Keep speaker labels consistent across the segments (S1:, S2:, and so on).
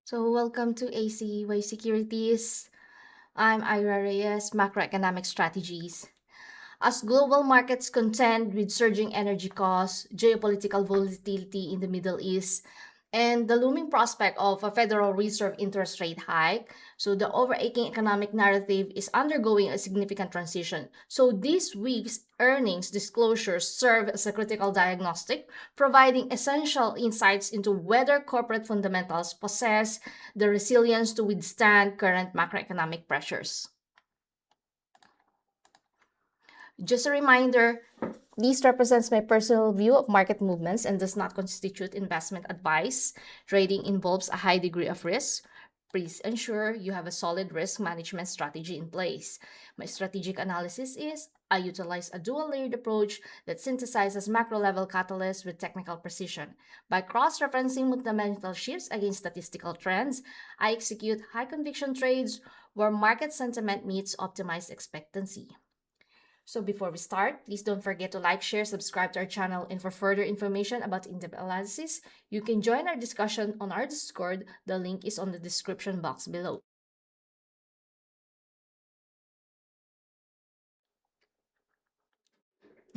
S1: So welcome to ACY Securities. I'm Ira Reyes, Macroeconomic Strategies. As global markets contend with surging energy costs, geopolitical volatility in the Middle East, and the looming prospect of a Federal Reserve interest rate hike, so the overarching economic narrative is undergoing a significant transition. So this week's earnings disclosures serve as a critical diagnostic, providing essential insights into whether corporate fundamentals possess the resilience to withstand current macroeconomic pressures. Just a reminder, this represents my personal view of market movements and does not constitute investment advice. Trading involves a high degree of risk. Please ensure you have a solid risk management strategy in place. My strategic analysis is I utilize a dual-layered approach that synthesizes macro-level catalysts with technical precision. By cross-referencing fundamental shifts against statistical trends, I execute high-conviction trades where market sentiment meets optimized expectancy. So before we start, please don't forget to like, share, subscribe to our channel, and for further information about in-depth analysis, you can join our discussion on our Discord. The link is on the description box below.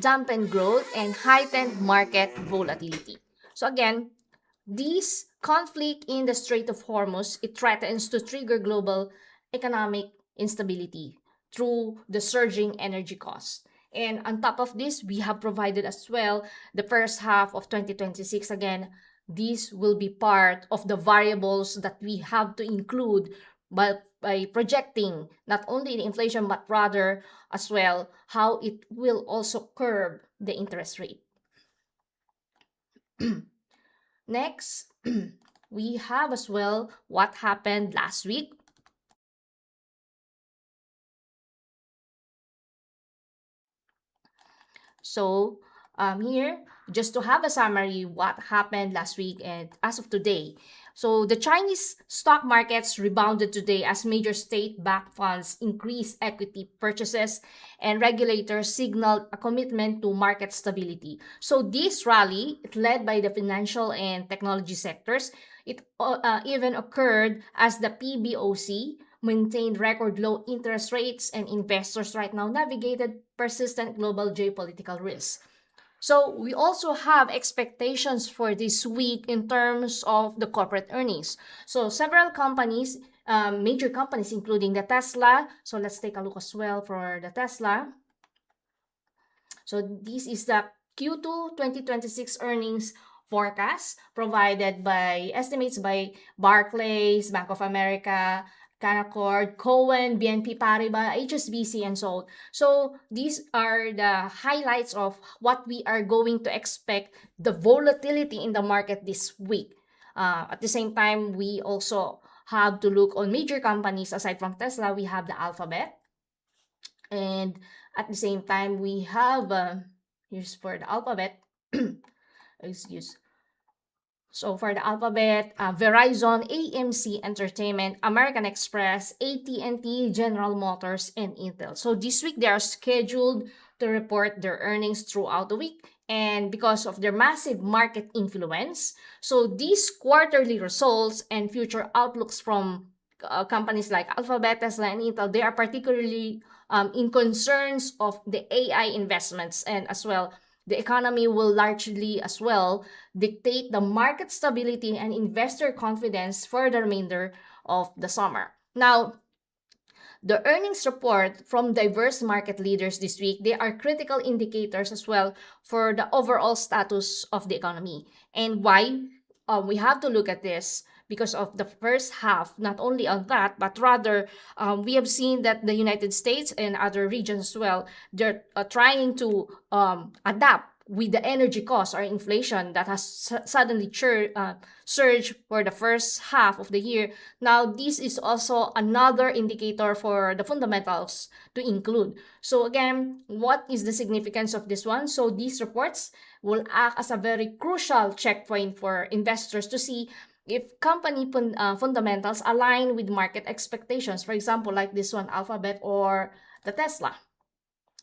S1: Dampened growth and heightened market volatility. So again, this conflict in the Strait of Hormuz, it threatens to trigger global economic instability through the surging energy costs. And on top of this, we have provided as well the first half of 2026. Again, this will be part of the variables that we have to include by projecting not only the inflation but rather as well how it will also curb the interest rate. Next, we have as well what happened last week. So here, just to have a summary what happened last week and as of today. So the Chinese stock markets rebounded today as major state-backed funds increased equity purchases and regulators signaled a commitment to market stability. So this rally, led by the financial and technology sectors, it even occurred as the PBOC maintained record low interest rates and investors right now navigated persistent global geopolitical risks. So we also have expectations for this week in terms of the corporate earnings. So several companies, major companies, including the Tesla. So let's take a look as well for the Tesla. So this is the Q2 2026 earnings forecast provided by estimates by Barclays, Bank of America, Canaccord, Cowen, BNP Paribas, HSBC, and so on. So these are the highlights of what we are going to expect the volatility in the market this week. At the same time, we also have to look on major companies aside from Tesla. We have the Alphabet, and at the same time, we have here's for the Alphabet. Excuse. So for the Alphabet, Verizon, AMC Entertainment, American Express, AT&T, General Motors, and Intel. So this week they are scheduled to report their earnings throughout the week. And because of their massive market influence, so these quarterly results and future outlooks from companies like Alphabet, Tesla, and Intel, they are particularly in concerns of the AI investments, and as well the economy will largely as well dictate the market stability and investor confidence for the remainder of the summer. Now, the earnings report from diverse market leaders this week, they are critical indicators as well for the overall status of the economy. And why we have to look at this because of the first half, not only on that, but rather we have seen that the United States and other regions as well, they're trying to adapt with the energy costs or inflation that has suddenly surged for the first half of the year. Now, this is also another indicator for the fundamentals to include. So again, what is the significance of this one? So these reports will act as a very crucial checkpoint for investors to see if company fundamentals align with market expectations. For example, like this one, Alphabet or the Tesla.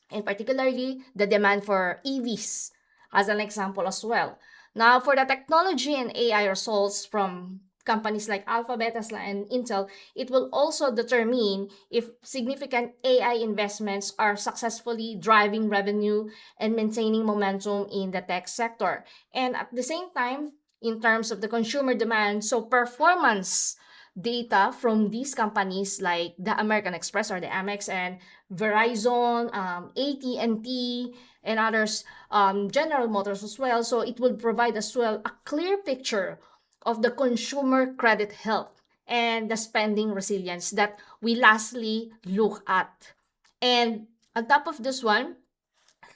S1: And particularly the demand for EVs as an example as well. Now, for the technology and AI results from companies like Alphabet, Tesla, and Intel, it will also determine if significant AI investments are successfully driving revenue and maintaining momentum in the tech sector. And at the same time, in terms of the consumer demand, so performance data from these companies like the American Express or the Amex and Verizon, AT&T, and others, General Motors as well. So it will provide as well a clear picture of the consumer credit health and the spending resilience that we lastly look at. And on top of this one,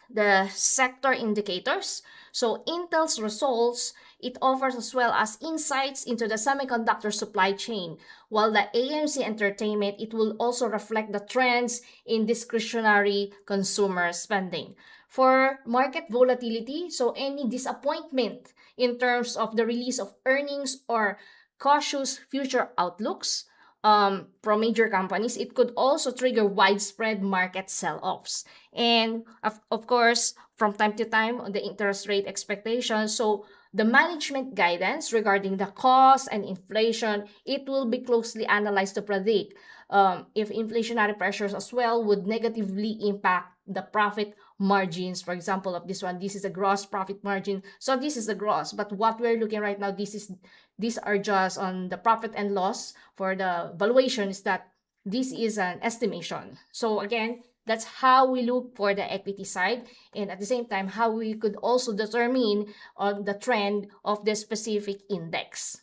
S1: the sector indicators. So Intel's results, it offers as well as insights into the semiconductor supply chain, while the AMC Entertainment, it will also reflect the trends in discretionary consumer spending. For market volatility, so any disappointment in terms of the release of earnings or cautious future outlooks from major companies, it could also trigger widespread market sell-offs. And of course, from time to time, on the interest rate expectations, so the management guidance regarding the cost and inflation, it will be closely analyzed to predict if inflationary pressures as well would negatively impact the profit margins. For example, of this one, this is a gross profit margin. So this is the gross, but what we're looking right now, these are just on the profit and loss. For the valuation is that this is an estimation. So again, that's how we look for the equity side, and at the same time, how we could also determine on the trend of the specific index.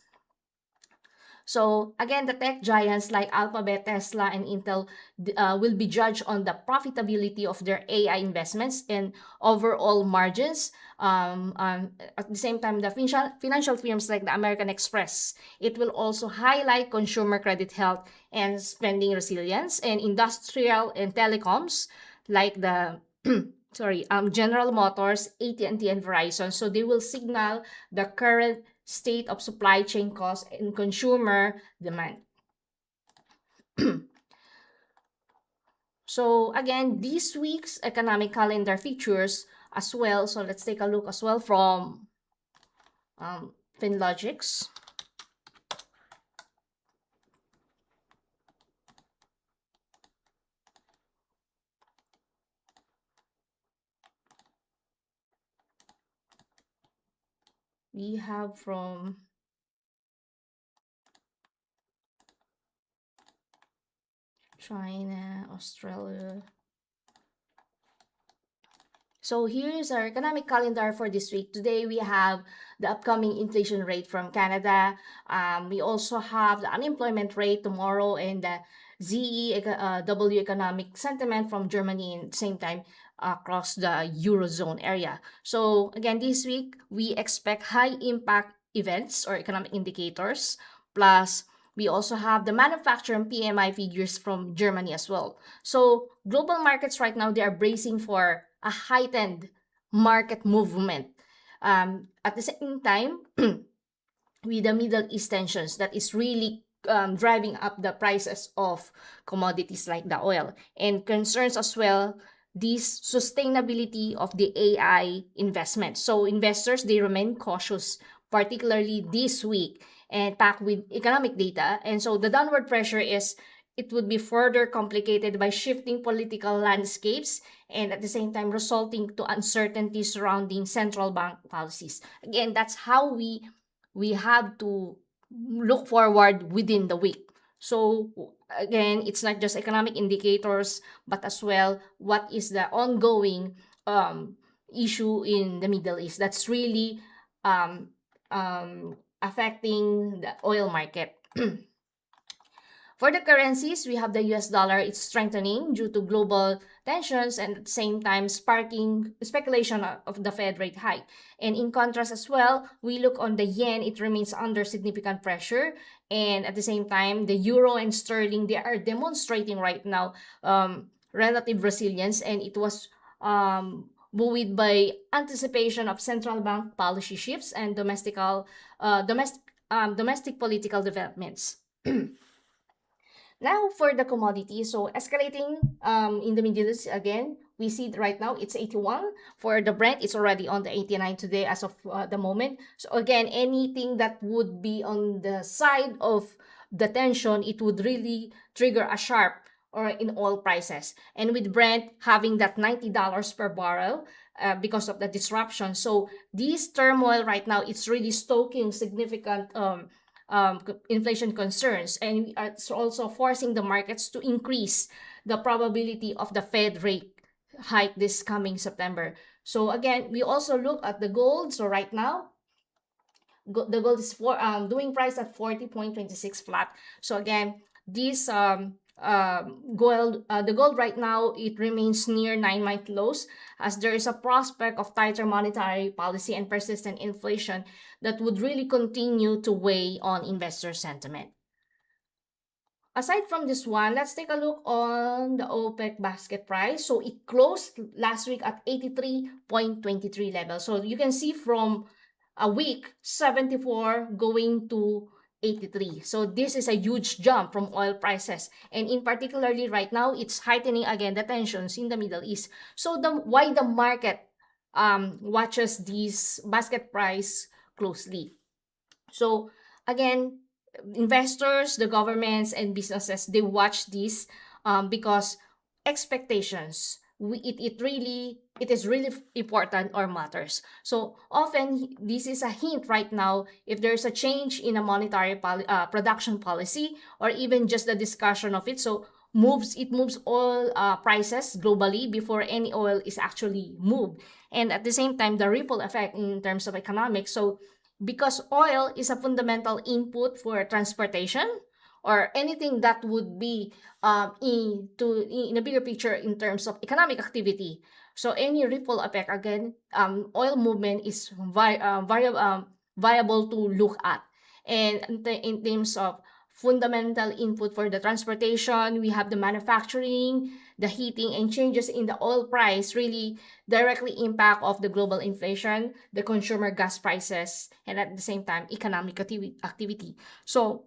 S1: So again, the tech giants like Alphabet, Tesla, and Intel will be judged on the profitability of their AI investments and overall margins. At the same time, the financial firms like the American Express, it will also highlight consumer credit health and spending resilience, and industrial and telecoms like the General Motors, AT&T, and Verizon. So they will signal the current state of supply chain costs and consumer demand. So again, this week's economic calendar features as well. So let's take a look as well from FinLogix. We have from China, Australia. So here's our economic calendar for this week. Today we have the upcoming inflation rate from Canada. We also have the unemployment rate tomorrow and the ZEW economic sentiment from Germany, and at the same time across the Eurozone area. So again, this week we expect high impact events or economic indicators, plus we also have the manufacturing PMI figures from Germany as well. So global markets right now, they are bracing for a heightened market movement. At the same time, with the Middle East tensions that is really driving up the prices of commodities like the oil, and concerns as well this sustainability of the AI investment. So investors, they remain cautious, particularly this week and packed with economic data. And so the downward pressure is, it would be further complicated by shifting political landscapes and at the same time resulting to uncertainty surrounding central bank policies. Again, that's how we have to look forward within the week. So again, it's not just economic indicators, but as well what is the ongoing issue in the Middle East that's really affecting the oil market. For the currencies, we have the US dollar. It's strengthening due to global tensions and at the same time sparking speculation of the Fed rate hike. And in contrast as well, we look on the yen. It remains under significant pressure. And at the same time, the euro and sterling, they are demonstrating right now relative resilience. And it was buoyed by anticipation of central bank policy shifts and domestic political developments. Now for the commodity, so escalating in the Middle East again. We see right now it's 81. For the Brent, it's already on the 89 today as of the moment. So again, anything that would be on the side of the tension, it would really trigger a sharp or in oil prices. And with Brent having that $90 per barrel because of the disruption. So this turmoil right now, it's really stoking significant inflation concerns, and it's also forcing the markets to increase the probability of the Fed rate hike this coming September. So again, we also look at the gold. So right now, the gold is doing price at 40.26 flat. So again, this the gold right now, it remains near 9-month lows, as there is a prospect of tighter monetary policy and persistent inflation that would really continue to weigh on investor sentiment. Aside from this one, let's take a look on the OPEC basket price. So it closed last week at 83.23 level. So you can see from a week, 74 going to 83. So this is a huge jump from oil prices. And in particularly right now, it's heightening again the tensions in the Middle East. So why the market watches this basket price closely. So again, investors, the governments, and businesses, they watch this because expectations, it is really important or matters. So often this is a hint right now if there's a change in a monetary production policy, or even just the discussion of it. So it moves oil prices globally before any oil is actually moved, and at the same time the ripple effect in terms of economics. So because oil is a fundamental input for transportation or anything that would be in a bigger picture in terms of economic activity. So any ripple effect, again, oil movement is viable to look at. And in terms of fundamental input for the transportation, we have the manufacturing, the heating, and changes in the oil price really directly impact of the global inflation, the consumer gas prices, and at the same time economic activity. So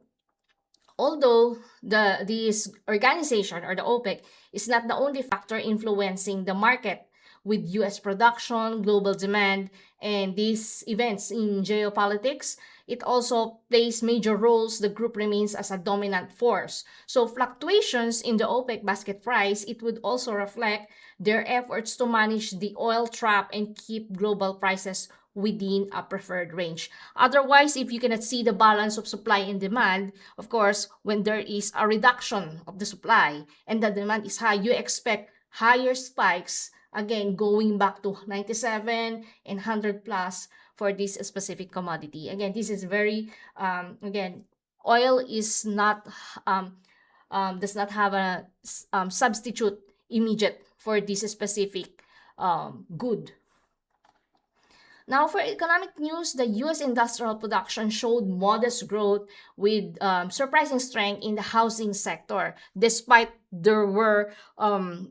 S1: although this organization or the OPEC is not the only factor influencing the market, with US production, global demand, and these events in geopolitics, it also plays major roles. The group remains as a dominant force. So fluctuations in the OPEC basket price, it would also reflect their efforts to manage the oil trap and keep global prices within a preferred range. Otherwise, if you cannot see the balance of supply and demand, of course, when there is a reduction of the supply and the demand is high, you expect higher spikes, again, going back to 97 and 100 plus for this specific commodity. Again, this is very, again, oil is not, does not have a substitute immediate for this specific good. Now, for economic news, the U.S. industrial production showed modest growth with surprising strength in the housing sector, despite there were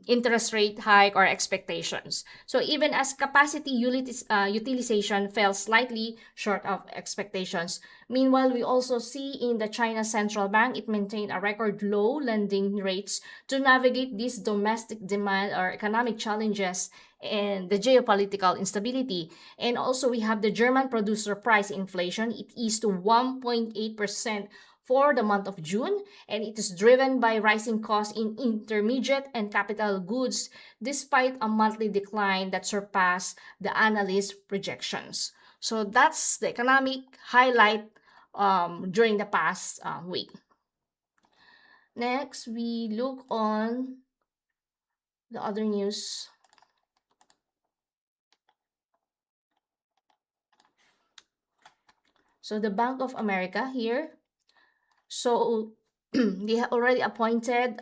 S1: interest rate hike or expectations. So even as capacity utilization fell slightly short of expectations. Meanwhile, we also see in the China Central Bank, it maintained a record low lending rates to navigate these domestic demand or economic challenges and the geopolitical instability. And also we have the German producer price inflation. It is to 1.8% for the month of June, and it is driven by rising costs in intermediate and capital goods, despite a monthly decline that surpassed the analyst projections. So that's the economic highlight during the past week. Next, we look on the other news. So the Bank of America here. So they have already appointed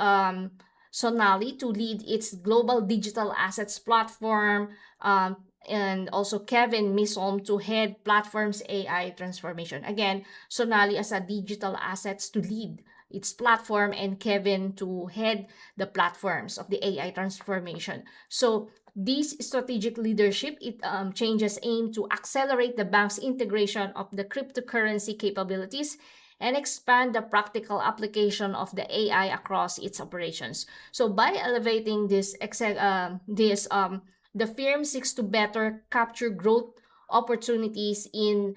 S1: Sonali to lead its global digital assets platform, and also Kevin Misolm to head platform's AI transformation. Again, Sonali as a digital assets to lead its platform, and Kevin to head the platforms of the AI transformation. So this strategic leadership, changes aim to accelerate the bank's integration of the cryptocurrency capabilities and expand the practical application of the AI across its operations. So by elevating the firm seeks to better capture growth opportunities in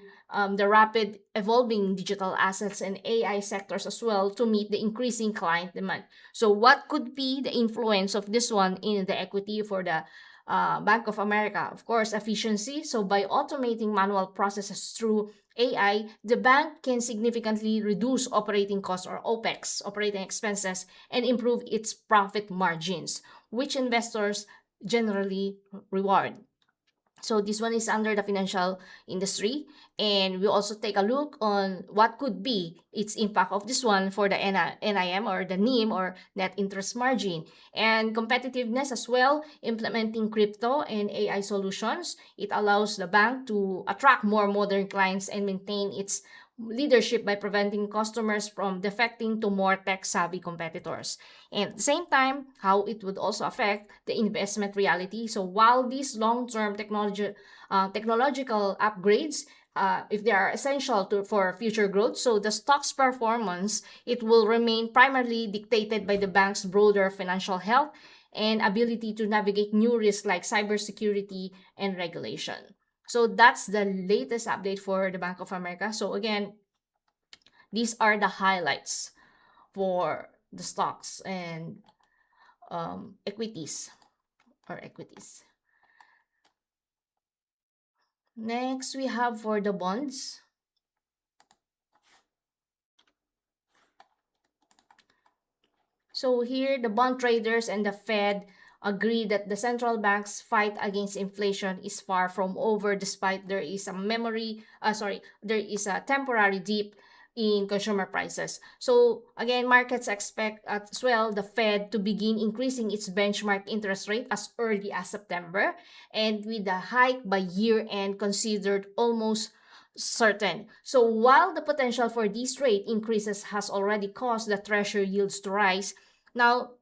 S1: the rapid evolving digital assets and AI sectors as well to meet the increasing client demand. So what could be the influence of this one in the equity for the Bank of America? Of course, efficiency. So by automating manual processes through AI, the bank can significantly reduce operating costs or OPEX, operating expenses, and improve its profit margins, which investors generally reward. So this one is under the financial industry, and we also take a look on what could be its impact of this one for the NIM or the NIM or net interest margin and competitiveness as well. Implementing crypto and AI solutions, it allows the bank to attract more modern clients and maintain its leadership by preventing customers from defecting to more tech-savvy competitors. And at the same time, how it would also affect the investment reality. So while these long-term technological upgrades, if they are essential for future growth, so the stock's performance, it will remain primarily dictated by the bank's broader financial health and ability to navigate new risks like cybersecurity and regulation. So that's the latest update for the Bank of America. So again, these are the highlights for the stocks and equities. Next, we have for the bonds. So here, the bond traders and the Fed agree that the central bank's fight against inflation is far from over, despite there is a temporary dip in consumer prices. So again, markets expect as well the Fed to begin increasing its benchmark interest rate as early as September, and with the hike by year end considered almost certain. So while the potential for these rate increases has already caused the treasury yields to rise, now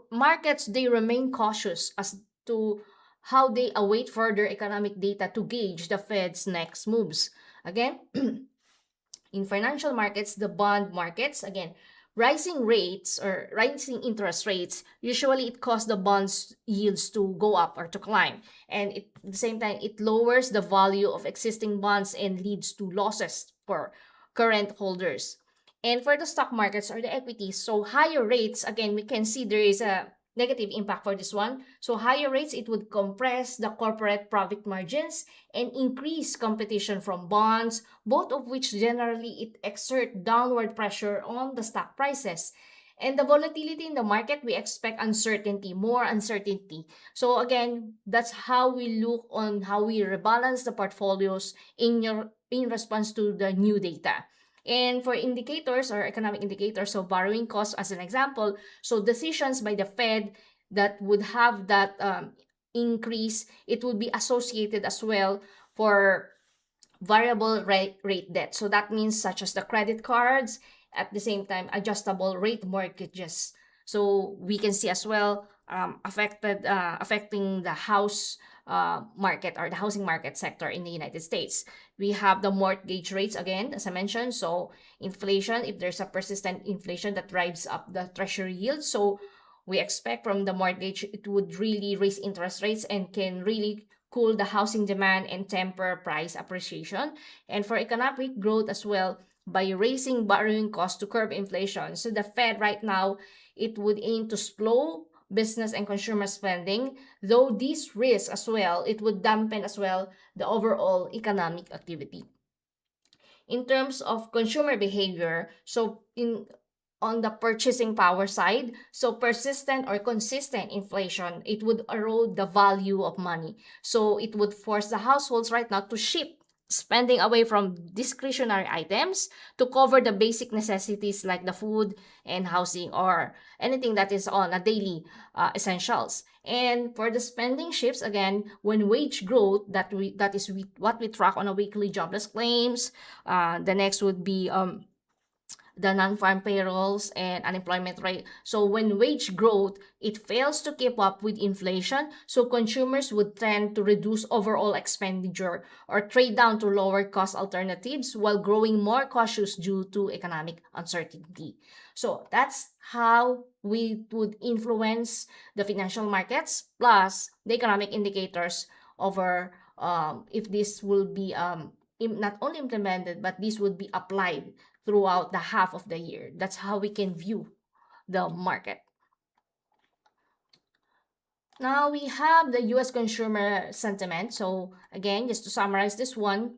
S1: markets, they remain cautious as to how they await further economic data to gauge the Fed's next moves. Again, in financial markets, the bond markets, again, rising interest rates, usually it causes the bonds yields to go up or to climb. And at the same time, it lowers the value of existing bonds and leads to losses for current holders. And for the stock markets or the equities, so higher rates, again, we can see there is a negative impact for this one. So higher rates, it would compress the corporate profit margins and increase competition from bonds, both of which generally it exert downward pressure on the stock prices. And the volatility in the market, we expect more uncertainty. So again, that's how we look on how we rebalance the portfolios in response to the new data. And for indicators or economic indicators, so borrowing costs as an example, so decisions by the Fed that would have that increase, it would be associated as well for variable rate debt. So that means such as the credit cards, at the same time, adjustable rate mortgages. So we can see as well affecting the house market or the housing market sector in the United States. We have the mortgage rates again, as I mentioned. So inflation, if there's a persistent inflation that drives up the treasury yield, so we expect from the mortgage, it would really raise interest rates and can really cool the housing demand and temper price appreciation. And for economic growth as well, by raising borrowing costs to curb inflation. So the Fed right now, it would aim to slow business and consumer spending, though these risks as well, it would dampen as well the overall economic activity. In terms of consumer behavior, so on the purchasing power side, so persistent or consistent inflation, it would erode the value of money. So it would force the households right now to shift spending away from discretionary items to cover the basic necessities like the food and housing or anything that is on a daily essentials. And for the spending shifts, again, when wage growth, that is what we track on a weekly jobless claims. The next would be the non-farm payrolls and unemployment rate. So when wage growth, it fails to keep up with inflation, so consumers would tend to reduce overall expenditure or trade down to lower cost alternatives while growing more cautious due to economic uncertainty. So that's how we would influence the financial markets plus the economic indicators over if this will be not only implemented, but this would be applied throughout the half of the year. That's how we can view the market. Now we have the US consumer sentiment. So again, just to summarize this one,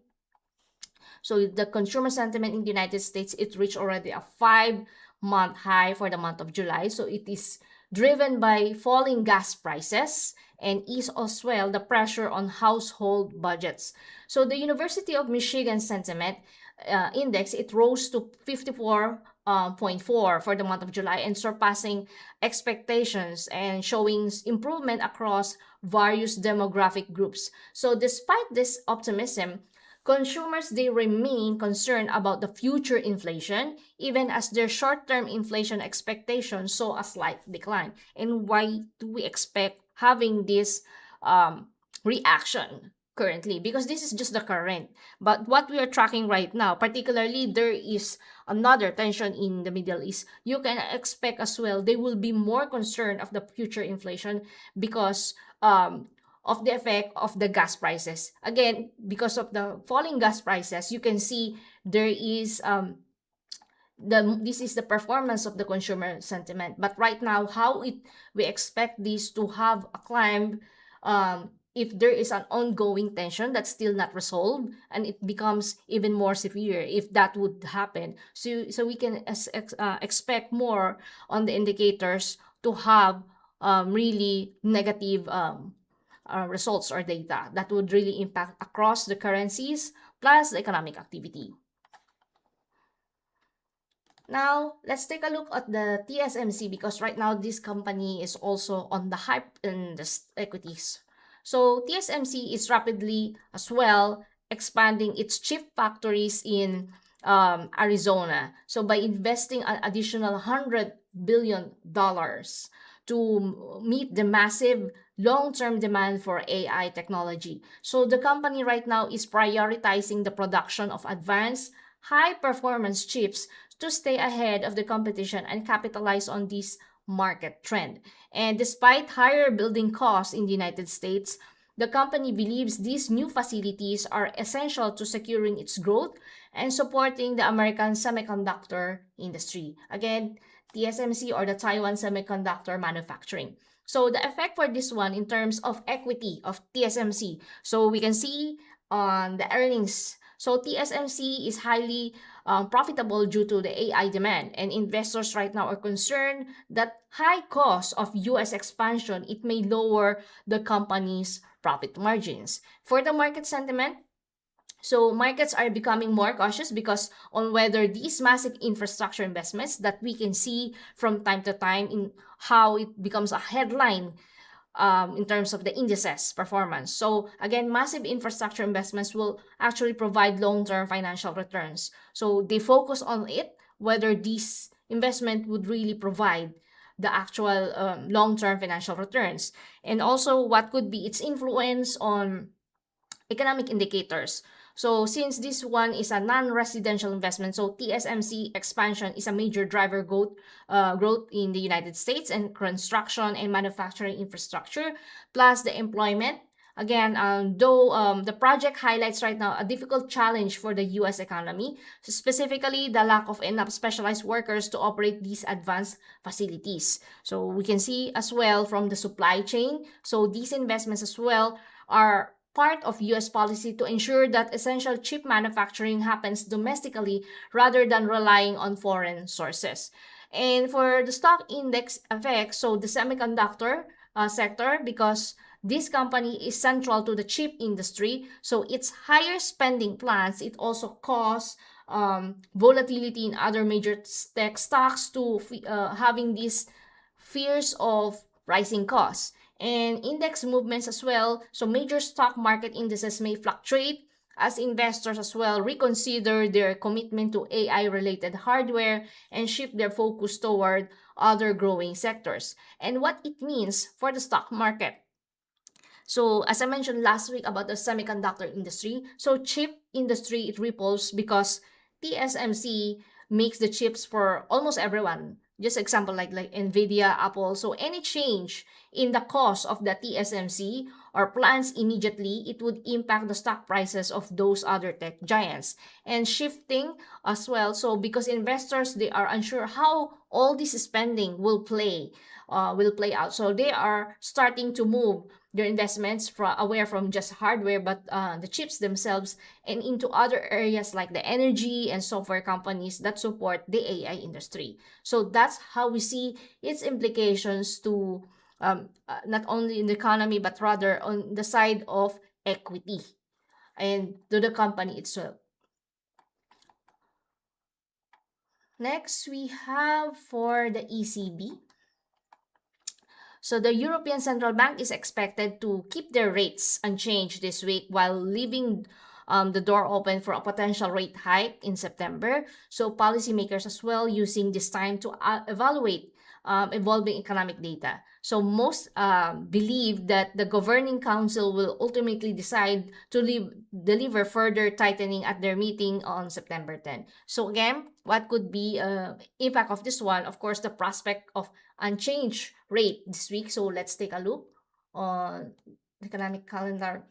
S1: so the consumer sentiment in the United States, it reached already a 5-month high for the month of July. So it is driven by falling gas prices and ease as well the pressure on household budgets. So the University of Michigan sentiment index, it rose to 54.4 for the month of July and surpassing expectations and showing improvement across various demographic groups. So despite this optimism, consumers, they remain concerned about the future inflation, even as their short-term inflation expectations saw a slight decline. And why do we expect having this reaction currently? Because this is just the current. But what we are tracking right now, particularly there is another tension in the Middle East, you can expect as well they will be more concerned of the future inflation because of the effect of the gas prices. Again, because of the falling gas prices, you can see there is this is the performance of the consumer sentiment. But right now, how we expect this to have a climb if there is an ongoing tension that's still not resolved, and it becomes even more severe if that would happen. So we can expect more on the indicators to have really negative results or data that would really impact across the currencies plus the economic activity. Now, let's take a look at the TSMC because right now this company is also on the hype in the equities. So TSMC is rapidly as well expanding its chip factories in Arizona. So by investing an additional $100 billion to meet the massive long-term demand for AI technology. So the company right now is prioritizing the production of advanced high-performance chips to stay ahead of the competition and capitalize on this market trend. And despite higher building costs in the United States, the company believes these new facilities are essential to securing its growth and supporting the American semiconductor industry. Again, TSMC or the Taiwan Semiconductor Manufacturing. So the effect for this one in terms of equity of TSMC. So we can see on the earnings. So TSMC is highly profitable due to the AI demand, and investors right now are concerned that high cost of US expansion, it may lower the company's profit margins. For the market sentiment, so markets are becoming more cautious because on whether these massive infrastructure investments that we can see from time to time in how it becomes a headline in terms of the indices performance. So again, massive infrastructure investments will actually provide long-term financial returns. So they focus on it, whether this investment would really provide the actual long-term financial returns. And also what could be its influence on economic indicators. So since this one is a non-residential investment, so TSMC expansion is a major driver growth in the United States and construction and manufacturing infrastructure, plus the employment. Again, though the project highlights right now a difficult challenge for the U.S. economy, specifically the lack of enough specialized workers to operate these advanced facilities. So we can see as well from the supply chain. So these investments as well are part of U.S. policy to ensure that essential chip manufacturing happens domestically rather than relying on foreign sources. And for the stock index effect, so the semiconductor sector, because this company is central to the chip industry, so its higher spending plans, it also cause volatility in other major tech stocks to having these fears of rising costs. And index movements as well. So major stock market indices may fluctuate as investors as well reconsider their commitment to AI-related hardware and shift their focus toward other growing sectors. And what it means for the stock market. So as I mentioned last week about the semiconductor industry, so chip industry it ripples because TSMC makes the chips for almost everyone. Just example like Nvidia, Apple. So any change in the cost of the TSMC or plans immediately, it would impact the stock prices of those other tech giants. And shifting as well. So because investors they are unsure how all this spending will play out. So they are starting to move their investments from away from just hardware but the chips themselves and into other areas like the energy and software companies that support the AI industry. So that's how we see its implications to not only in the economy but rather on the side of equity and to the company itself. Next, we have for the ECB. So the European Central Bank is expected to keep their rates unchanged this week while leaving the door open for a potential rate hike in September. So policymakers as well using this time to evaluate evolving economic data. So most believe that the governing council will ultimately decide to deliver further tightening at their meeting on September 10. So again, what could be impact of this one? Of course, the prospect of unchanged rate this week. So let's take a look on the economic calendar.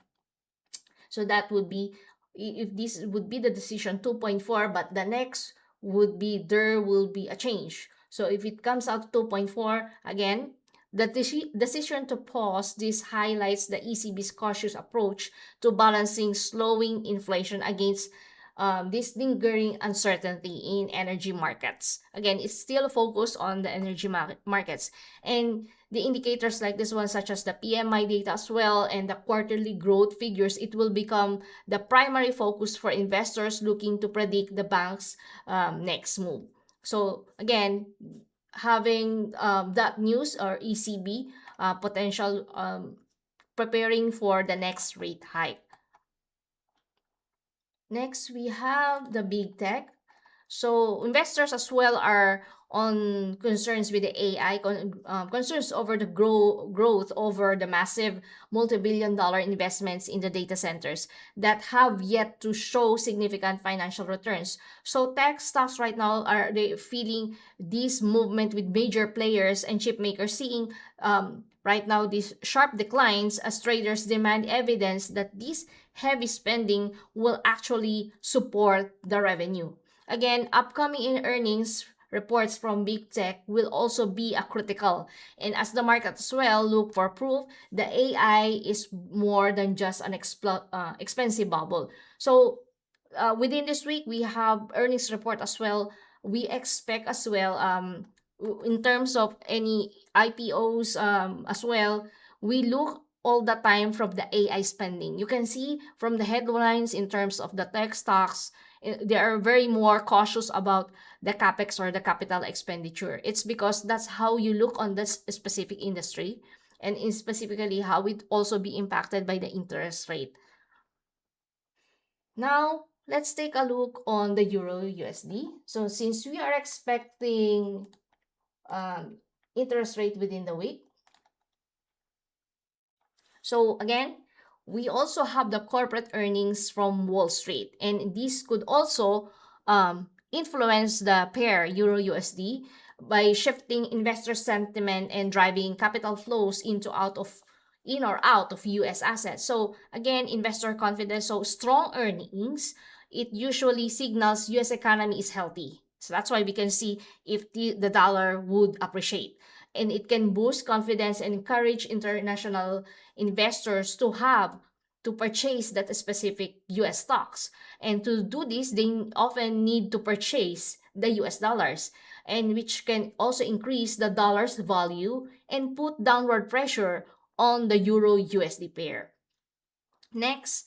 S1: So that would be if this would be the decision 2.4, but the next would be there will be a change. So if it comes out 2.4 again, the decision to pause this highlights the ECB's cautious approach to balancing slowing inflation against this lingering uncertainty in energy markets. Again, it's still focused on the energy markets. And the indicators like this one, such as the PMI data as well and the quarterly growth figures, it will become the primary focus for investors looking to predict the bank's next move. So again, having that news or ECB potential preparing for the next rate hike. Next, we have the big tech. So investors as well are on concerns with the AI, concerns over the growth over the massive multi-billion-dollar investments in the data centers that have yet to show significant financial returns. So tech stocks right now are they feeling this movement with major players and chip makers seeing right now these sharp declines as traders demand evidence that this heavy spending will actually support the revenue. Again, upcoming earnings reports from big tech will also be a critical. And as the market as well look for proof, the AI is more than just an expensive bubble. So within this week, we have earnings report as well. We expect as well in terms of any IPOs as well, we look all the time from the AI spending. You can see from the headlines in terms of the tech stocks, they are very more cautious about the capex or the capital expenditure. It's because that's how you look on this specific industry and in specifically how it also be impacted by the interest rate. Now, let's take a look on the Euro USD. So since we are expecting interest rate within the week, so again, we also have the corporate earnings from Wall Street, and this could also influence the pair Euro USD by shifting investor sentiment and driving capital flows in or out of US assets. So again, investor confidence, so strong earnings, it usually signals US economy is healthy. So that's why we can see if the dollar would appreciate. And it can boost confidence and encourage international investors to purchase that specific US stocks. And to do this, they often need to purchase the US dollars, and which can also increase the dollar's value and put downward pressure on the Euro USD pair. Next,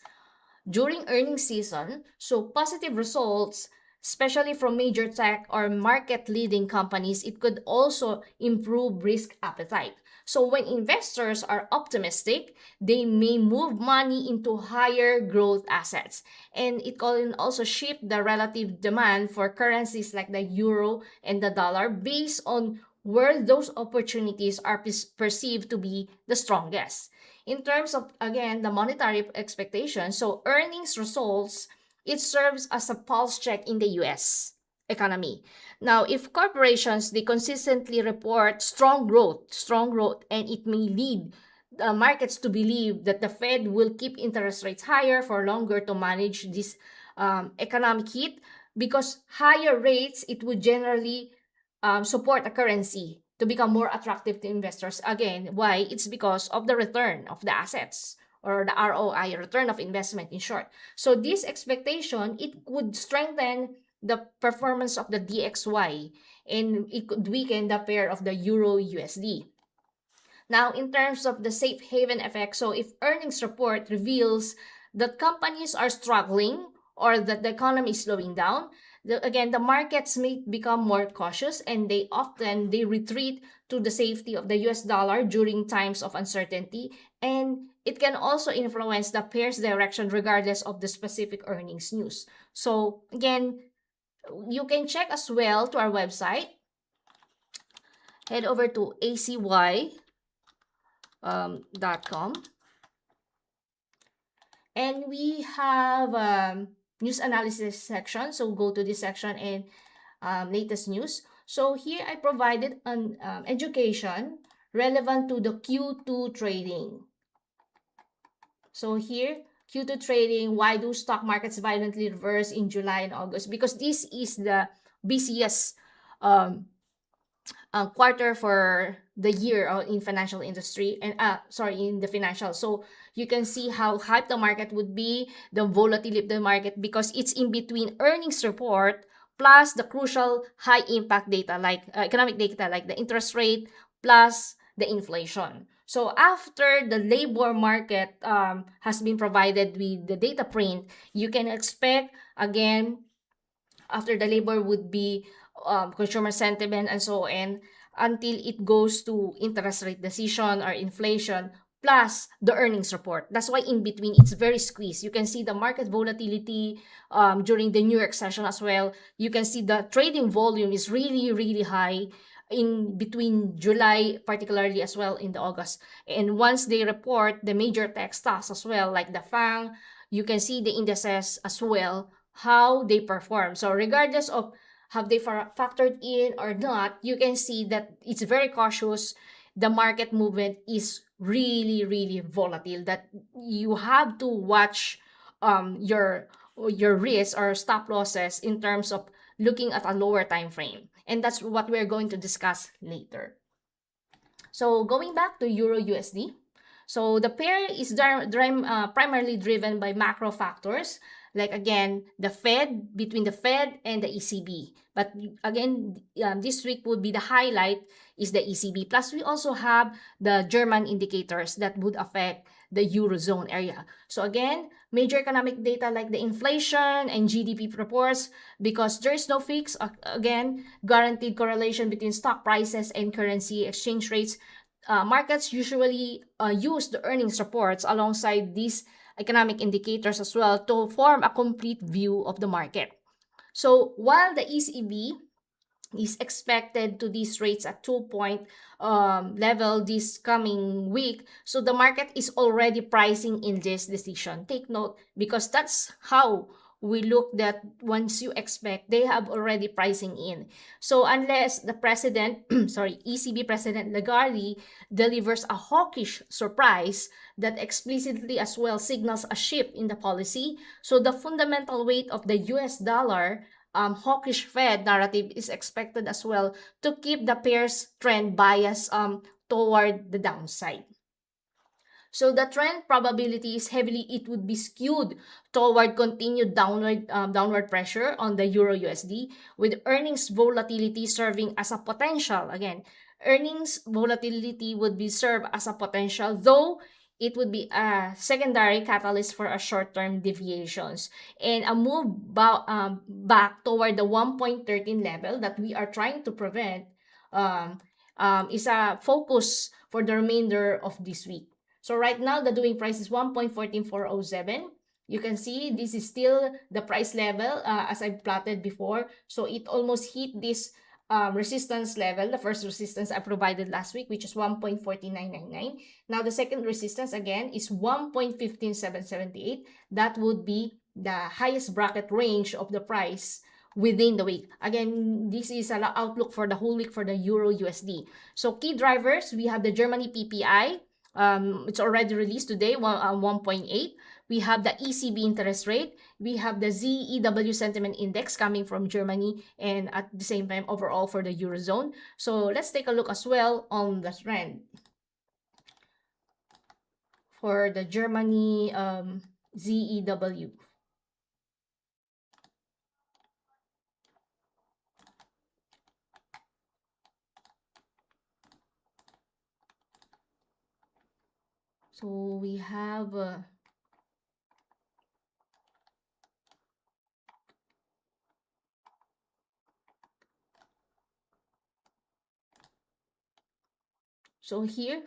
S1: during earnings season, so positive results, especially from major tech or market leading companies, it could also improve risk appetite. So when investors are optimistic, they may move money into higher growth assets. And it can also shift the relative demand for currencies like the euro and the dollar based on where those opportunities are perceived to be the strongest. In terms of, again, the monetary expectations, so earnings results, it serves as a pulse check in the US economy. Now, if corporations, they consistently report strong growth, and it may lead the markets to believe that the Fed will keep interest rates higher for longer to manage this economic hit, because higher rates, it would generally support a currency to become more attractive to investors. Again, why? It's because of the return of the assets, or the ROI, return of investment in short. So this expectation, it would strengthen the performance of the DXY, and it could weaken the pair of the Euro USD. Now, in terms of the safe haven effect, so if earnings report reveals that companies are struggling or that the economy is slowing down, again, the markets may become more cautious, and they retreat to the safety of the US dollar during times of uncertainty, and it can also influence the pair's direction regardless of the specific earnings news. So again, you can check as well to our website. Head over to ACY.com, and we have news analysis section. So go to this section and latest news. So here I provided an education relevant to the Q2 trading. So here, Q2 trading, why do stock markets violently reverse in July and August? Because this is the busiest quarter for the year in financial industry, and in the financial. So you can see how hyped the market would be, the volatility of the market, because it's in between earnings report plus the crucial high impact data like economic data like the interest rate plus the inflation. So after the labor market has been provided with the data print, you can expect again after the labor would be consumer sentiment and so on, until it goes to interest rate decision or inflation plus the earnings report. That's why in between it's very squeezed. You can see the market volatility during the New York session as well. You can see the trading volume is really high in between July, particularly as well in the August. And once they report the major tech stocks as well, like the FANG, you can see the indices as well, how they perform. So regardless of have they factored in or not, you can see that it's very cautious. The market movement is really volatile, that you have to watch your risk or stop losses in terms of looking at a lower time frame. And that's what we're going to discuss later. So going back to Euro USD, so the pair is primarily driven by macro factors, like again between the Fed and the ECB. But again, this week would be the highlight is the ECB. Plus, we also have the German indicators that would affect the Eurozone area. So again, major economic data like the inflation and GDP reports, because there's no fixed, again, guaranteed correlation between stock prices and currency exchange rates. Markets usually use the earnings reports alongside these economic indicators as well to form a complete view of the market. So while the ECB is expected to these rates at 2-point level this coming week, so the market is already pricing in this decision. Take note, because that's how we look that once you expect, they have already pricing in. So unless the president, ECB President Lagarde delivers a hawkish surprise that explicitly as well signals a shift in the policy, so the fundamental weight of the US dollar hawkish Fed narrative is expected as well to keep the pair's trend bias toward the downside. So the trend probability is it would be skewed toward continued downward pressure on the Euro USD, with earnings volatility serving as a potential. Again, earnings volatility would be served as a potential, though it would be a secondary catalyst for a short-term deviations and a move back toward the 1.13 level that we are trying to prevent is a focus for the remainder of this week. So right now, the doing price is 1.14407. You can see this is still the price level as I plotted before. So it almost hit this resistance level, the first resistance I provided last week, which is 1.14999. Now the second resistance again is 1.15778. That would be the highest bracket range of the price within the week. Again, this is an outlook for the whole week for the Euro USD. So key drivers, we have the Germany PPI. It's already released today, 1.8. We have the ECB interest rate. We have the ZEW sentiment index coming from Germany, and at the same time overall for the Eurozone. So let's take a look as well on the trend for the Germany ZEW. So we have so here,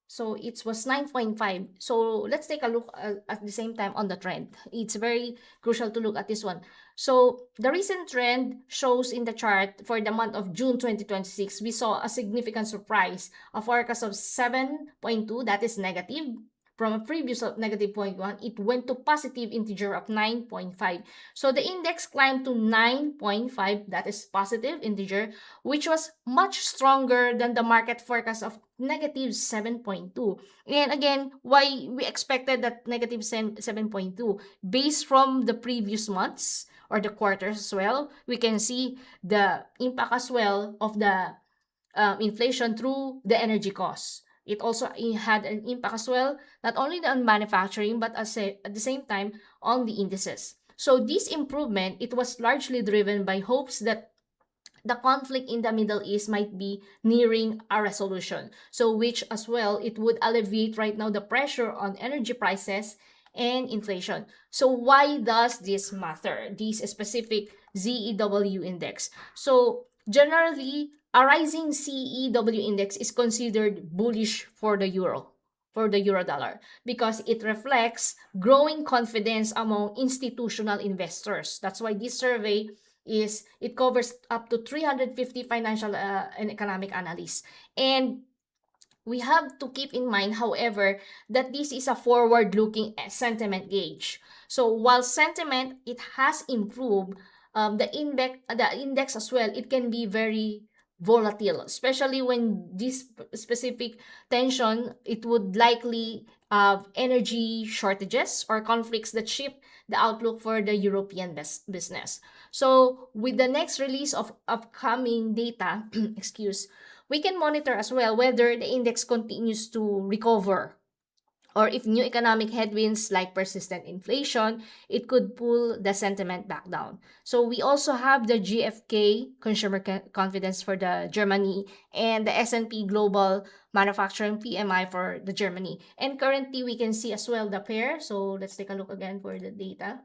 S1: so it was 9.5. So let's take a look at the same time on the trend. It's very crucial to look at this one. So the recent trend shows in the chart for the month of June 2026, we saw a significant surprise, a forecast of 7.2, that is negative. From a previous of negative 0.1, it went to positive integer of 9.5. So the index climbed to 9.5, that is positive integer, which was much stronger than the market forecast of negative 7.2. And again, why we expected that negative 7.2? Based from the previous months or the quarters as well, we can see the impact as well of the inflation through the energy costs. It also had an impact as well, not only on manufacturing, but at the same time on the indices. So this improvement, it was largely driven by hopes that the conflict in the Middle East might be nearing a resolution. So which as well, it would alleviate right now the pressure on energy prices and inflation. So why does this matter, this specific ZEW index? So generally, a rising CEW index is considered bullish for the euro, for the euro dollar, because it reflects growing confidence among institutional investors. That's why this survey it covers up to 350 financial and economic analysts. And we have to keep in mind, however, that this is a forward-looking sentiment gauge. So while sentiment, it has improved, the index as well, it can be very volatile, especially when this specific tension, it would likely have energy shortages or conflicts that shift the outlook for the European business. So with the next release of upcoming data, we can monitor as well whether the index continues to recover, or if new economic headwinds like persistent inflation, it could pull the sentiment back down. So we also have the GfK consumer confidence for the Germany and the S&P global manufacturing PMI for the Germany. And currently we can see as well the pair. So let's take a look again for the data.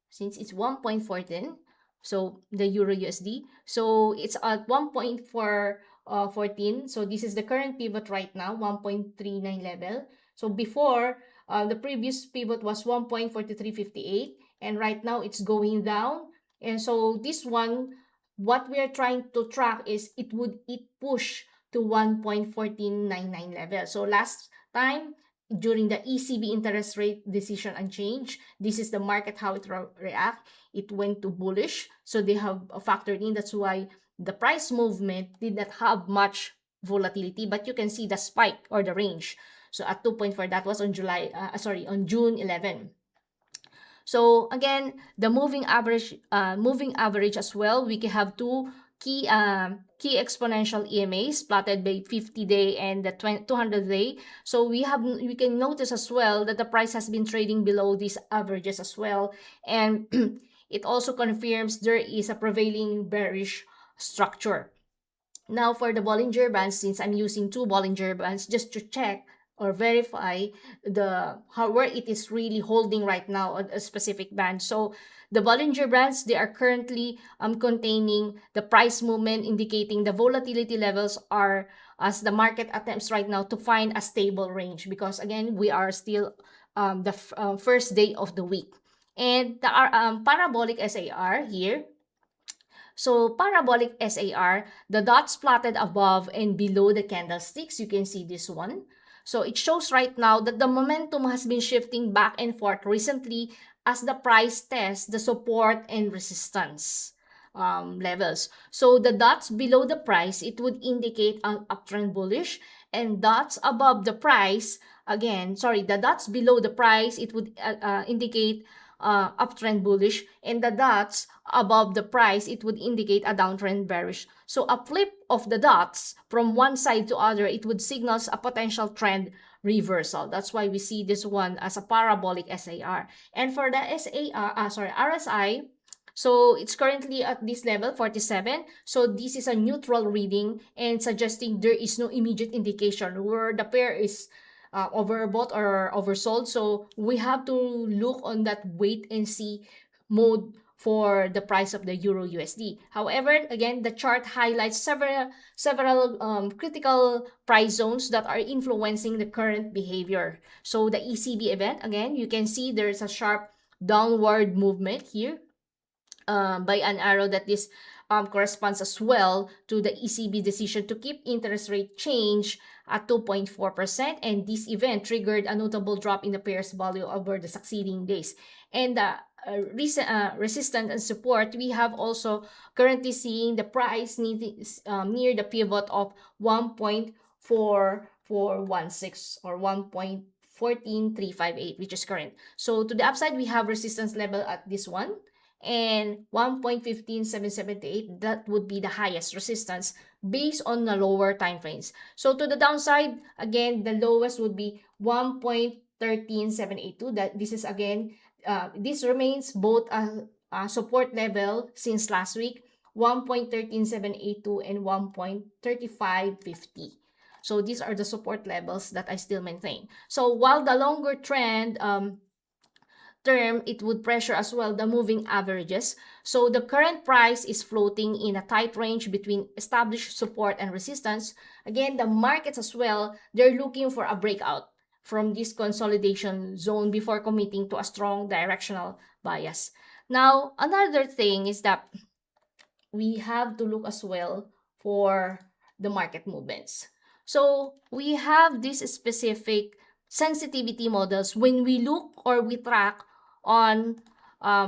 S1: Since it's 1.14, so the Euro USD, so it's at 1.414. So this is the current pivot right now, 1.39 level. So before, the previous pivot was 1.4358, and right now it's going down. And so this one, what we are trying to track is it push to 1.1499 level. So last time, during the ECB interest rate decision unchanged, this is the market how it react. It went to bullish, so they have factored in. That's why the price movement did not have much volatility, but you can see the spike or the range. So at 2.4, that was on on June 11. So again, the moving average as well, we can have two key exponential EMAs plotted by 50-day and the 200-day. So we can notice as well that the price has been trading below these averages as well, and it also confirms there is a prevailing bearish structure. Now for the Bollinger Bands, since I'm using two Bollinger Bands just to check or verify the how where it is really holding right now on a specific band. So the Bollinger Bands, they are currently containing the price movement, indicating the volatility levels are as the market attempts right now to find a stable range, because again we are still the first day of the week. And the parabolic SAR here. So parabolic SAR, the dots plotted above and below the candlesticks, you can see this one. So it shows right now that the momentum has been shifting back and forth recently as the price tests the support and resistance levels. So the dots below the price, it would indicate an uptrend bullish, and dots above the price, again, sorry, the dots below the price, it would indicate uptrend bullish, and the dots above the price, it would indicate a downtrend bearish. So a flip of the dots from one side to other, it would signals a potential trend reversal. That's why we see this one as a parabolic SAR. And for the RSI, so it's currently at this level, 47. So this is a neutral reading and suggesting there is no immediate indication where the pair is overbought or oversold. So we have to look on that wait and see mode for the price of the Euro USD. However, again, the chart highlights several critical price zones that are influencing the current behavior. So the ECB event, again, you can see there's a sharp downward movement here by an arrow, that this corresponds as well to the ECB decision to keep interest rate change at 2.4%, and this event triggered a notable drop in the pair's value over the succeeding days. And the recent resistance and support, we have also currently seeing the price near the pivot of 1.4416 or 1.14358, which is current. So to the upside, we have resistance level at this one, and 1.15778, that would be the highest resistance based on the lower time frames. So to the downside, again, the lowest would be 1.13782. That this is again, this remains both a support level since last week, 1.13782 and 1.3550. So these are the support levels that I still maintain. So while the longer trend term, it would pressure as well the moving averages. So the current price is floating in a tight range between established support and resistance. Again, the markets as well, they're looking for a breakout from this consolidation zone before committing to a strong directional bias. Now, another thing is that we have to look as well for the market movements. So we have this specific sensitivity models when we look or we track on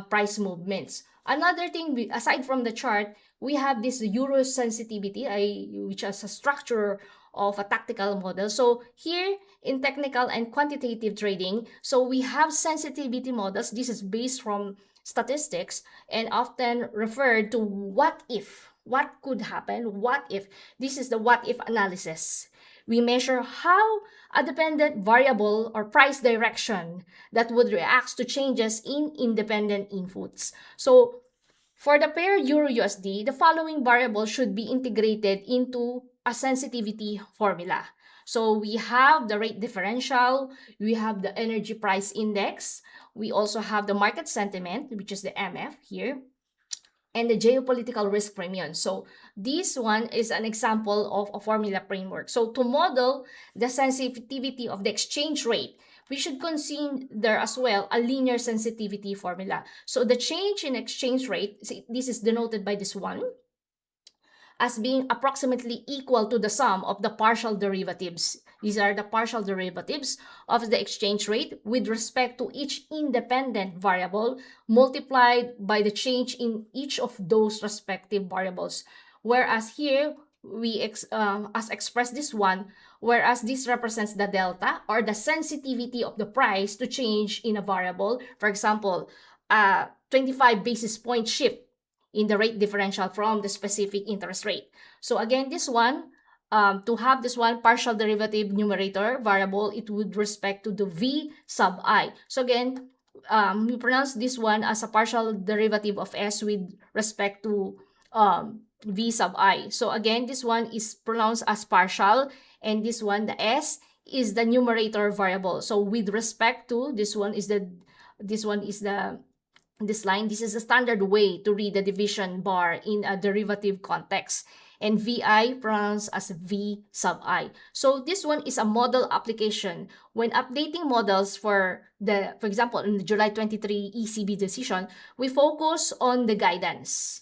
S1: price movements. Another thing, aside from the chart, we have this euro sensitivity, which is a structure of a tactical model. So here in technical and quantitative trading, so we have sensitivity models. This is based from statistics and often referred to what if, what could happen, what if. This is the what if analysis. We measure how a dependent variable or price direction that would react to changes in independent inputs. So for the pair EURUSD, the following variables should be integrated into a sensitivity formula. So we have the rate differential, we have the energy price index, we also have the market sentiment, which is the MF here, and the geopolitical risk premium. So this one is an example of a formula framework. So to model the sensitivity of the exchange rate, we should consider as well a linear sensitivity formula. So the change in exchange rate, this is denoted by this one, as being approximately equal to the sum of the partial derivatives. These are the partial derivatives of the exchange rate with respect to each independent variable multiplied by the change in each of those respective variables. Whereas here, we as express this one, whereas this represents the delta or the sensitivity of the price to change in a variable. For example, 25 basis point shift in the rate differential from the specific interest rate. So again, this one, to have this one partial derivative numerator variable, it would respect to the V sub I. So again, we pronounce this one as a partial derivative of S with respect to V sub I. So again, this one is pronounced as partial, and this one, the S, is the numerator variable. So with respect to this one is the this line, this is a standard way to read the division bar in a derivative context. And VI pronounced as V sub I. So this one is a model application. When updating models for example, in the July 23 ECB decision, we focus on the guidance.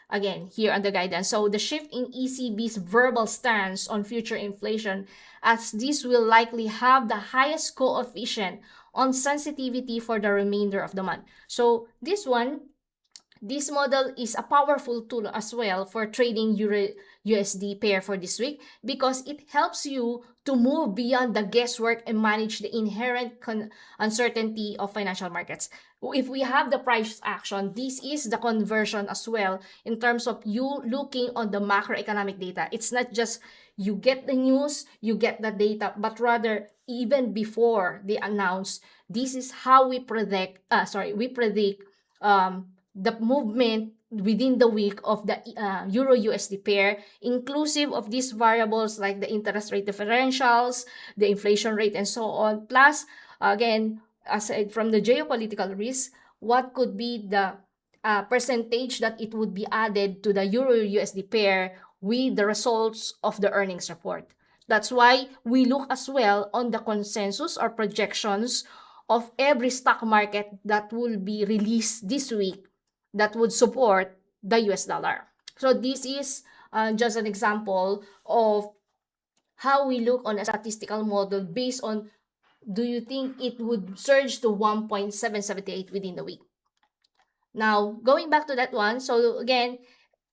S1: Again, here on the guidance. So the shift in ECB's verbal stance on future inflation, as this will likely have the highest coefficient on sensitivity for the remainder of the month. So this model is a powerful tool as well for trading Euro USD pair for this week, because it helps you to move beyond the guesswork and manage the inherent uncertainty of financial markets. If we have the price action, this is the conversion as well in terms of you looking on the macroeconomic data. It's not just you get the news, you get the data, but rather even before they announce, this is how we predict the movement within the week of the Euro USD pair, inclusive of these variables like the interest rate differentials, the inflation rate, and so on. Plus, again, aside from the geopolitical risk, what could be the percentage that it would be added to the Euro USD pair with the results of the earnings report. That's why we look as well on the consensus or projections of every stock market that will be released this week that would support the US dollar. So this is just an example of how we look on a statistical model based on, do you think it would surge to 1.778 within the week? Now, going back to that one, so again,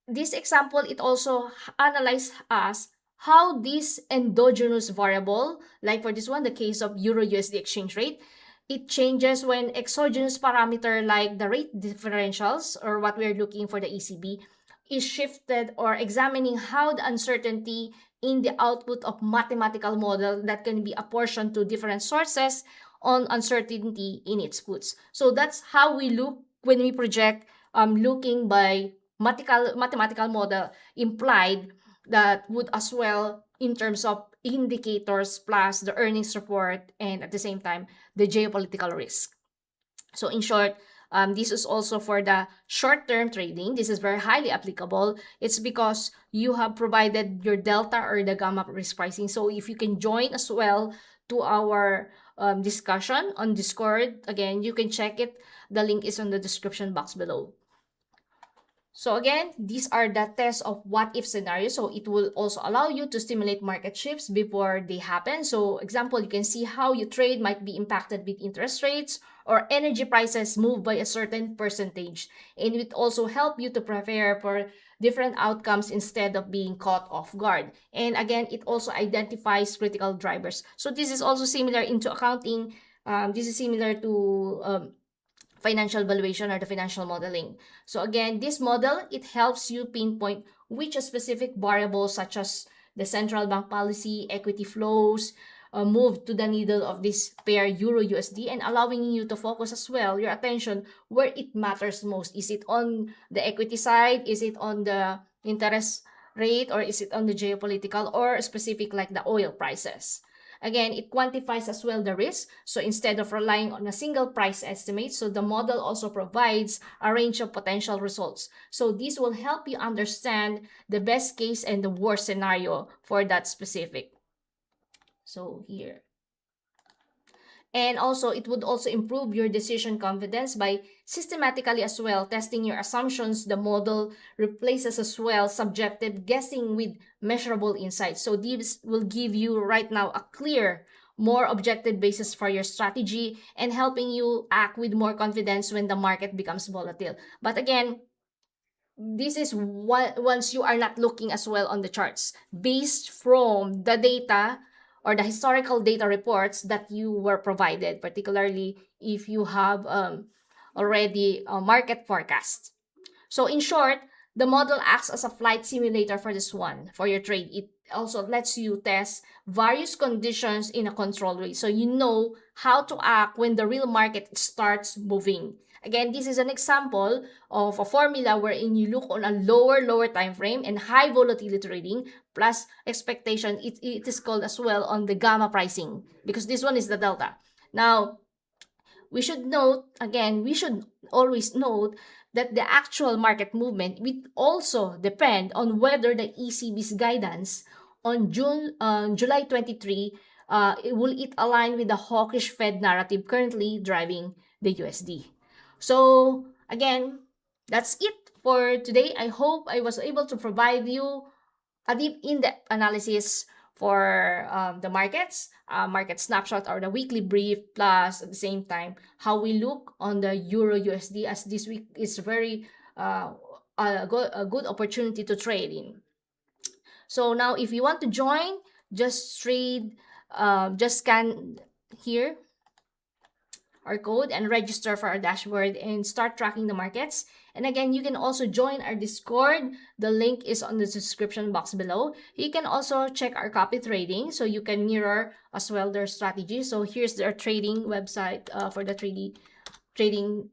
S1: this example, it also analyzes us how this endogenous variable, like for this one, the case of Euro USD exchange rate, it changes when exogenous parameter like the rate differentials, or what we're looking for the ECB, is shifted, or examining how the uncertainty in the output of mathematical model that can be apportioned to different sources on uncertainty in its puts. So that's how we look when we project looking by mathematical model implied, that would as well in terms of indicators plus the earnings report, and at the same time the geopolitical risk. So in short, this is also for the short-term trading. This is very highly applicable. It's because you have provided your delta or the gamma risk pricing. So if you can join as well to our discussion on Discord, again, you can check it. The link is on the description box below. So again, these are the tests of what-if scenarios. So it will also allow you to stimulate market shifts before they happen. So example, you can see how your trade might be impacted with interest rates or energy prices move by a certain percentage. And it also help you to prepare for different outcomes instead of being caught off guard. And again, it also identifies critical drivers. So this is also similar into accounting. This is similar to financial valuation or the financial modeling. So again, this model, it helps you pinpoint which specific variables such as the central bank policy, equity flows, move to the needle of this pair Euro USD, and allowing you to focus as well your attention where it matters most. Is it on the equity side? Is it on the interest rate? Or is it on the geopolitical or specific like the oil prices? Again, it quantifies as well the risk. So instead of relying on a single price estimate, so the model also provides a range of potential results. So this will help you understand the best case and the worst scenario for that specific. So here. And also, it would also improve your decision confidence by systematically as well testing your assumptions. The model replaces as well subjective guessing with measurable insights. So this will give you right now a clear, more objective basis for your strategy and helping you act with more confidence when the market becomes volatile. But again, this is once you are not looking as well on the charts. Based from the data or the historical data reports that you were provided, particularly if you have already a market forecast. So in short, the model acts as a flight simulator for this one, for your trade. It also lets you test various conditions in a controlled way. So you know how to act when the real market starts moving. Again, this is an example of a formula wherein you look on a lower time frame and high volatility trading plus expectation. It is called as well on the gamma pricing, because this one is the delta. Now, we should note, again, we should always note that the actual market movement will also depend on whether the ECB's guidance on July 23, will it align with the hawkish Fed narrative currently driving the USD. So again, that's it for today. I hope I was able to provide you a deep in-depth analysis for the markets, market snapshot or the weekly brief, plus at the same time how we look on the Euro USD, as this week is very a good opportunity to trade in. So now if you want to join, just trade, just scan here our code and register for our dashboard and start tracking the markets. And again, you can also join our Discord. The link is on the description box below. You can also check our copy trading, so you can mirror as well their strategy. So here's their trading website for the trading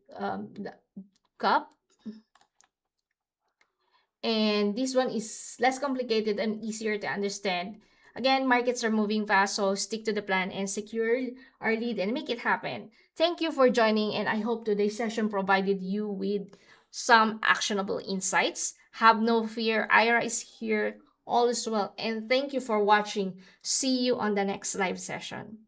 S1: cup. And this one is less complicated and easier to understand. Again, markets are moving fast, so stick to the plan and secure our lead and make it happen. Thank you for joining, and I hope today's session provided you with some actionable insights. Have no fear, Ira is here, all is well, and thank you for watching. See you on the next live session.